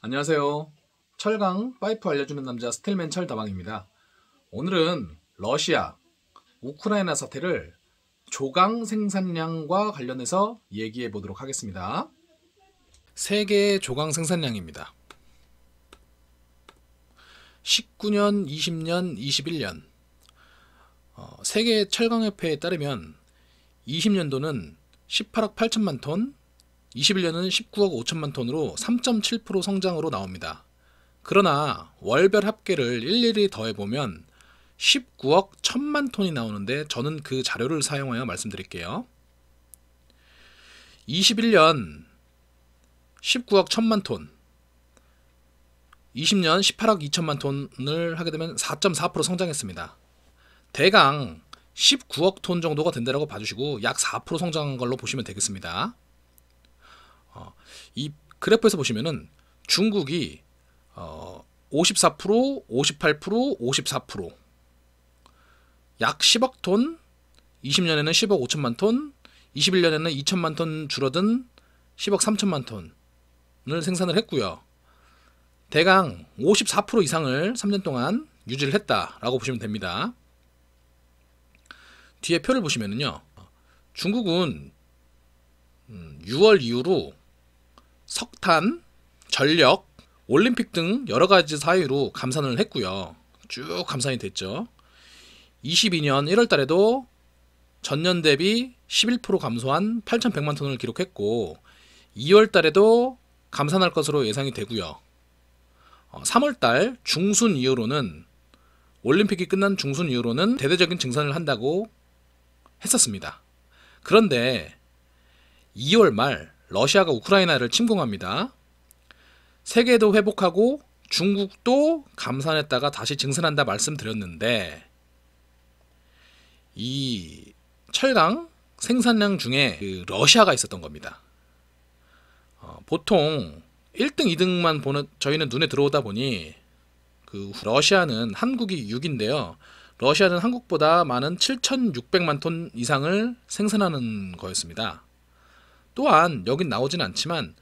안녕하세요. 철강 파이프 알려주는 남자 스틸맨 철다방입니다. 오늘은 러시아, 우크라이나 사태를 조강 생산량과 관련해서 얘기해 보도록 하겠습니다. 세계 조강 생산량입니다. 19년, 20년, 21년 세계 철강협회에 따르면 20년도는 18억 8천만 톤, 21년은 19억 5천만 톤으로 3.7% 성장으로 나옵니다. 그러나 월별 합계를 일일이 더해보면 19억 1천만 톤이 나오는데 저는 그 자료를 사용하여 말씀드릴게요. 21년 19억 1천만 톤, 20년 18억 2천만 톤을 하게 되면 4.4% 성장했습니다. 대강 19억 톤 정도가 된다고 봐주시고 약 4% 성장한 걸로 보시면 되겠습니다. 이 그래프에서 보시면은 중국이 54%, 58%, 54%, 약 10억 톤, 20년에는 10억 5천만 톤, 21년에는 2천만 톤 줄어든 10억 3천만 톤을 생산을 했고요. 대강 54% 이상을 3년 동안 유지를 했다라고 보시면 됩니다. 뒤에 표를 보시면은요, 중국은 6월 이후로 석탄, 전력, 올림픽 등 여러가지 사유로 감산을 했고요. 쭉 감산이 됐죠. 22년 1월 달에도 전년 대비 11% 감소한 8,100만 톤을 기록했고 2월 달에도 감산할 것으로 예상이 되고요. 3월 달 중순 이후로는 올림픽이 끝난 중순 이후로는 대대적인 증산을 한다고 했었습니다. 그런데 2월 말 러시아가 우크라이나를 침공합니다. 세계도 회복하고 중국도 감산했다가 다시 증산한다 말씀드렸는데 이 철강 생산량 중에 그 러시아가 있었던 겁니다. 보통 1등, 2등만 보는 저희는 눈에 들어오다 보니 그 러시아는 한국이 6인데요. 러시아는 한국보다 많은 7,600만 톤 이상을 생산하는 거였습니다. 또한 여긴 나오진 않지만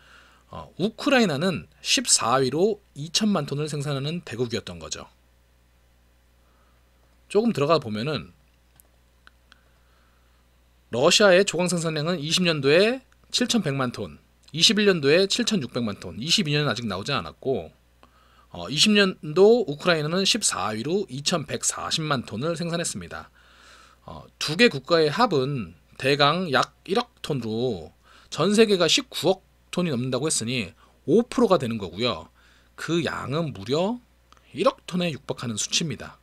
우크라이나는 14위로 2천만 톤을 생산하는 대국이었던 거죠. 조금 들어가 보면은 러시아의 조강 생산량은 20년도에 7,100만 톤, 21년도에 7,600만 톤, 22년은 아직 나오지 않았고 20년도 우크라이나는 14위로 2,140만 톤을 생산했습니다. 두 개 국가의 합은 대강 약 1억 톤으로 전 세계가 19억 톤이 넘는다고 했으니 5%가 되는 거고요. 그 양은 무려 1억 톤에 육박하는 수치입니다.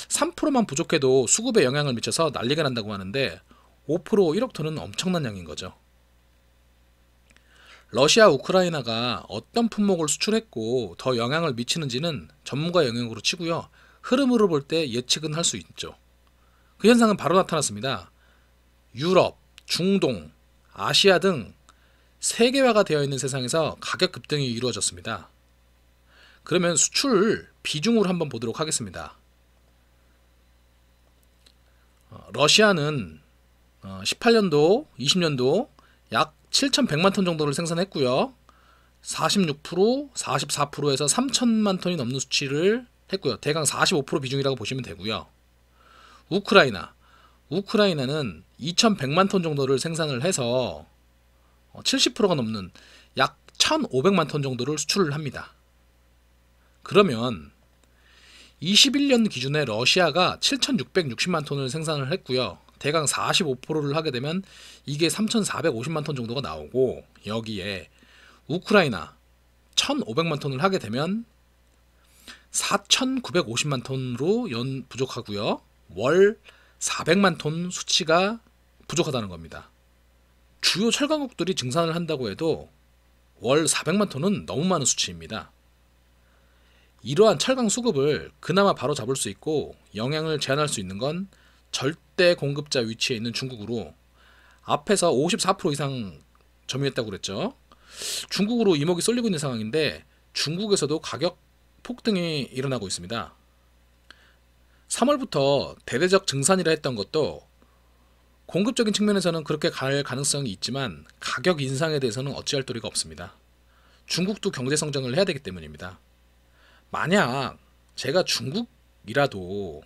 3%만 부족해도 수급에 영향을 미쳐서 난리가 난다고 하는데 5% 1억 톤은 엄청난 양인 거죠. 러시아, 우크라이나가 어떤 품목을 수출했고 더 영향을 미치는지는 전문가 영역으로 치고요. 흐름으로 볼 때 예측은 할 수 있죠. 그 현상은 바로 나타났습니다. 유럽, 중동, 아시아 등 세계화가 되어 있는 세상에서 가격 급등이 이루어졌습니다. 그러면 수출 비중으로 한번 보도록 하겠습니다. 러시아는 18년도, 20년도 약 7,100만 톤 정도를 생산했고요. 46%, 44%에서 3천만 톤이 넘는 수치를 했고요. 대강 45% 비중이라고 보시면 되고요. 우크라이나는 2,100만 톤 정도를 생산을 해서 70%가 넘는 약 1,500만 톤 정도를 수출을 합니다. 그러면 21년 기준에 러시아가 7,660만 톤을 생산을 했고요. 대강 45%를 하게 되면 이게 3,450만 톤 정도가 나오고 여기에 우크라이나 1,500만 톤을 하게 되면 4,950만 톤으로 연 부족하고요. 월 400만 톤 수치가 부족하다는 겁니다. 주요 철강국들이 증산을 한다고 해도 월 400만 톤은 너무 많은 수치입니다. 이러한 철강 수급을 그나마 바로 잡을 수 있고 영향을 제한할 수 있는 건 절대 공급자 위치에 있는 중국으로 앞에서 54% 이상 점유했다고 그랬죠. 중국으로 이목이 쏠리고 있는 상황인데 중국에서도 가격 폭등이 일어나고 있습니다. 3월부터 대대적 증산이라 했던 것도 공급적인 측면에서는 그렇게 갈 가능성이 있지만 가격 인상에 대해서는 어찌할 도리가 없습니다. 중국도 경제 성장을 해야 되기 때문입니다. 만약 제가 중국이라도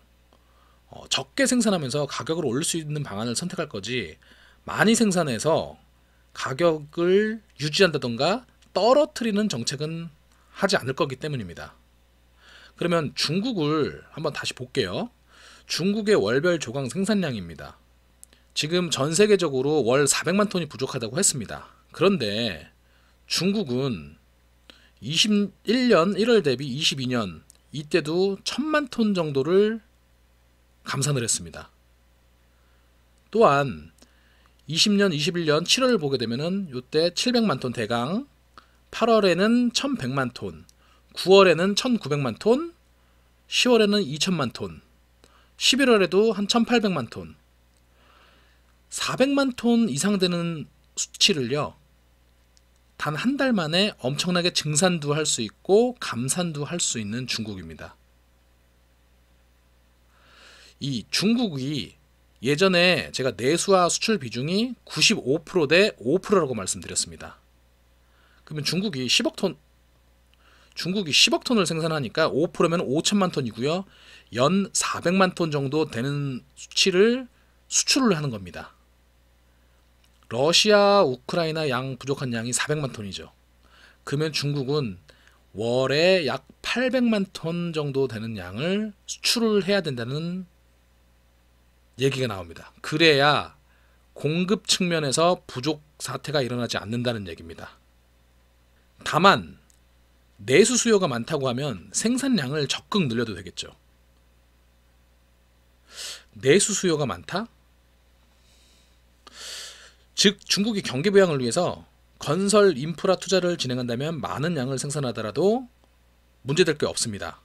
적게 생산하면서 가격을 올릴 수 있는 방안을 선택할 거지, 많이 생산해서 가격을 유지한다던가 떨어뜨리는 정책은 하지 않을 거기 때문입니다. 그러면 중국을 한번 다시 볼게요. 중국의 월별 조강 생산량입니다. 지금 전 세계적으로 월 400만 톤이 부족하다고 했습니다. 그런데 중국은 21년 1월 대비 22년 이때도 1000만 톤 정도를 감산을 했습니다. 또한 20년 21년 7월을 보게 되면은 이때 700만 톤 대강, 8월에는 1100만 톤, 9월에는 1900만 톤, 10월에는 2000만 톤, 11월에도 한 1800만 톤, 400만 톤 이상 되는 수치를요, 단 한 달 만에 엄청나게 증산도 할 수 있고 감산도 할 수 있는 중국입니다. 이 중국이 예전에 제가 내수와 수출 비중이 95% 대 5%라고 말씀드렸습니다. 그러면 중국이 10억 톤을 생산하니까 5%면 5천만 톤이고요. 연 400만 톤 정도 되는 수치를 수출을 하는 겁니다. 러시아, 우크라이나 양 부족한 양이 400만 톤이죠. 그러면 중국은 월에 약 800만 톤 정도 되는 양을 수출을 해야 된다는 얘기가 나옵니다. 그래야 공급 측면에서 부족 사태가 일어나지 않는다는 얘기입니다. 다만 내수 수요가 많다고 하면 생산량을 적극 늘려도 되겠죠. 내수 수요가 많다? 즉 중국이 경기 부양을 위해서 건설 인프라 투자를 진행한다면 많은 양을 생산하더라도 문제될 게 없습니다.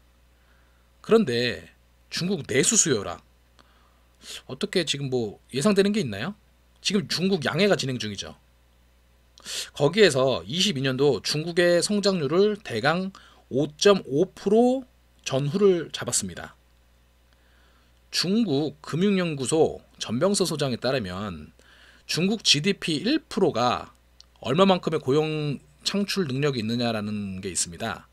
그런데 중국 내수 수요랑 어떻게 지금 뭐 예상되는 게 있나요? 지금 중국 양해가 진행 중이죠. 거기에서 22년도 중국의 성장률을 대강 5.5% 전후를 잡았습니다. 중국 금융연구소 전병서 소장에 따르면 중국 GDP 1%가 얼마만큼의 고용 창출 능력이 있느냐라는 게 있습니다.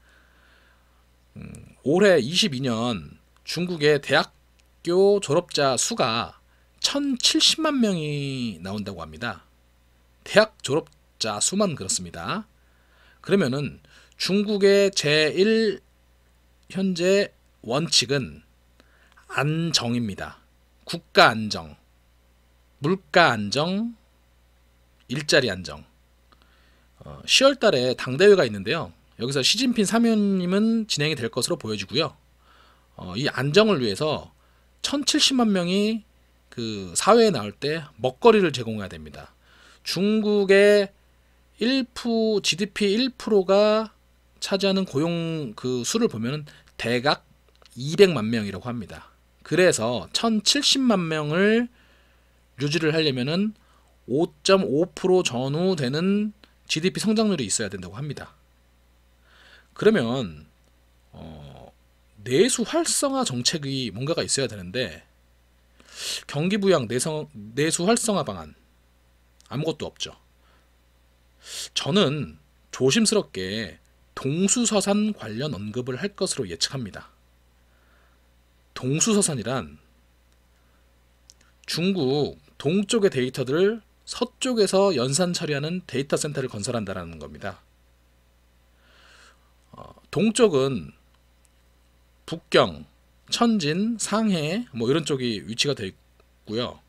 올해 22년 중국의 대학교 졸업자 수가 1070만 명이 나온다고 합니다. 대학 졸업자 수만 그렇습니다. 그러면은 중국의 제1 현재 원칙은 안정입니다. 국가 안정, 물가 안정, 일자리 안정. 10월 달에 당대회가 있는데요. 여기서 시진핑 사무님은 진행이 될 것으로 보여지고요. 이 안정을 위해서 1070만 명이 그 사회에 나올 때 먹거리를 제공해야 됩니다. 중국의 GDP 1%가 차지하는 고용 그 수를 보면 대략 200만 명이라고 합니다. 그래서 1070만 명을 유지를 하려면은 5.5% 전후 되는 GDP 성장률이 있어야 된다고 합니다. 그러면 내수 활성화 정책이 뭔가가 있어야 되는데 경기 부양 내수 활성화 방안 아무것도 없죠. 저는 조심스럽게 동수서산 관련 언급을 할 것으로 예측합니다. 동수서산이란 중국 동쪽의 데이터들을 서쪽에서 연산 처리하는 데이터 센터를 건설한다는 겁니다. 동쪽은 북경, 천진, 상해 뭐 이런 쪽이 위치가 되어 있고요.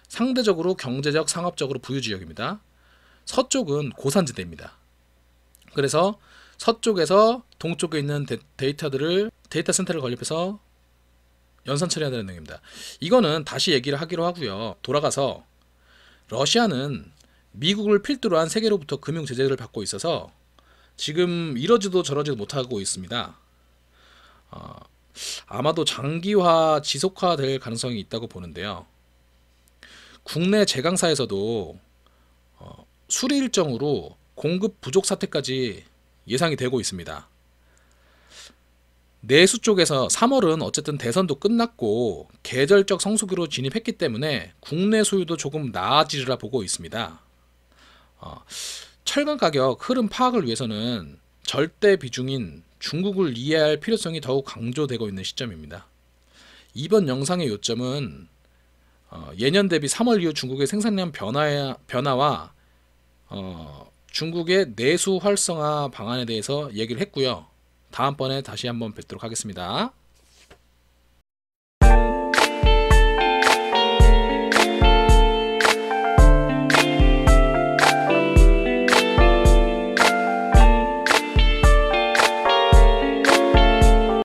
상대적으로 경제적, 상업적으로 부유지역입니다. 서쪽은 고산지대입니다. 그래서 서쪽에서 동쪽에 있는 데이터 센터를 건립해서 연산 처리한다는 내용입니다. 이거는 다시 얘기를 하기로 하고요. 돌아가서 러시아는 미국을 필두로 한 세계로부터 금융 제재를 받고 있어서 지금 이러지도 저러지도 못하고 있습니다. 아마도 장기화, 지속화될 가능성이 있다고 보는데요. 국내 제강사에서도 수리 일정으로 공급 부족 사태까지 예상이 되고 있습니다. 내수 쪽에서 3월은 어쨌든 대선도 끝났고 계절적 성수기로 진입했기 때문에 국내 수요도 조금 나아지리라 보고 있습니다. 철강 가격 흐름 파악을 위해서는 절대 비중인 중국을 이해할 필요성이 더욱 강조되고 있는 시점입니다. 이번 영상의 요점은 예년 대비 3월 이후 중국의 생산량 변화와 중국의 내수 활성화 방안에 대해서 얘기를 했고요. 다음번에 다시 한번 뵙도록 하겠습니다.